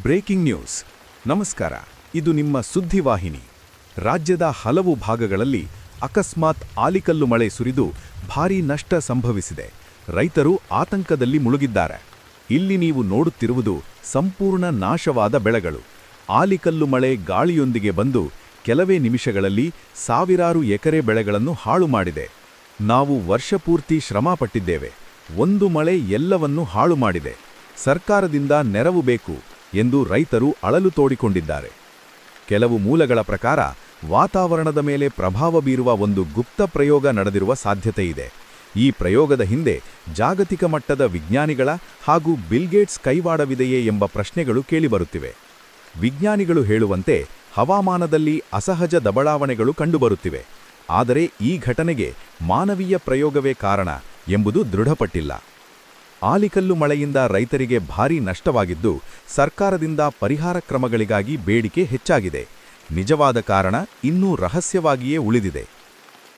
Breaking news. ನಮಸ್ಕಾರ, ಇದು ನಿಮ್ಮ ಸುದ್ದಿವಾಹಿನಿ. ರಾಜ್ಯದ ಹಲವು ಭಾಗಗಳಲ್ಲಿ ಅಕಸ್ಮಾತ್ ಆಲಿಕಲ್ಲು ಮಳೆ ಸುರಿದು ಭಾರೀ ನಷ್ಟ ಸಂಭವಿಸಿದೆ. ರೈತರು ಆತಂಕದಲ್ಲಿ ಮುಳುಗಿದ್ದಾರೆ. ಇಲ್ಲಿ ನೀವು ನೋಡುತ್ತಿರುವುದು ಸಂಪೂರ್ಣ ನಾಶವಾದ ಬೆಳೆಗಳು. ಆಲಿಕಲ್ಲು ಮಳೆ ಗಾಳಿಯೊಂದಿಗೆ ಬಂದು ಕೆಲವೇ ನಿಮಿಷಗಳಲ್ಲಿ ಸಾವಿರಾರು ಎಕರೆ ಬೆಳೆಗಳನ್ನು ಹಾಳು ಮಾಡಿದೆ. ನಾವು ವರ್ಷಪೂರ್ತಿ ಶ್ರಮಪಟ್ಟಿದ್ದೇವೆ. ಒಂದು ಮಳೆ ಎಲ್ಲವನ್ನೂ ಹಾಳು ಮಾಡಿದೆ. ಸರ್ಕಾರದಿಂದ ನೆರವು ಬೇಕು ಎಂದು ರೈತರು ಅಳಲು ತೋಡಿಕೊಂಡಿದ್ದಾರೆ. ಕೆಲವು ಮೂಲಗಳ ಪ್ರಕಾರ ವಾತಾವರಣದ ಮೇಲೆ ಪ್ರಭಾವ ಬೀರುವ ಒಂದು ಗುಪ್ತ ಪ್ರಯೋಗ ನಡೆದಿರುವ ಸಾಧ್ಯತೆಯಿದೆ. ಈ ಪ್ರಯೋಗದ ಹಿಂದೆ ಜಾಗತಿಕ ಮಟ್ಟದ ವಿಜ್ಞಾನಿಗಳ ಹಾಗೂ ಬಿಲ್ಗೇಟ್ಸ್ ಕೈವಾಡವಿದೆಯೇ ಎಂಬ ಪ್ರಶ್ನೆಗಳು ಕೇಳಿಬರುತ್ತಿವೆ. ವಿಜ್ಞಾನಿಗಳು ಹೇಳುವಂತೆ ಹವಾಮಾನದಲ್ಲಿ ಅಸಹಜ ದಬಳಾವಣೆಗಳು ಕಂಡುಬರುತ್ತಿವೆ. ಆದರೆ ಈ ಘಟನೆಗೆ ಮಾನವೀಯ ಪ್ರಯೋಗವೇ ಕಾರಣ ಎಂಬುದು ದೃಢಪಟ್ಟಿಲ್ಲ. ಆಲಿಕಲ್ಲು ಮಳೆಯಿಂದ ರೈತರಿಗೆ ಭಾರೀ ನಷ್ಟವಾಗಿದ್ದು, ಸರ್ಕಾರದಿಂದ ಪರಿಹಾರ ಕ್ರಮಗಳಿಗಾಗಿ ಬೇಡಿಕೆ ಹೆಚ್ಚಾಗಿದೆ. ನಿಜವಾದ ಕಾರಣ ಇನ್ನೂ ರಹಸ್ಯವಾಗಿಯೇ ಉಳಿದಿದೆ.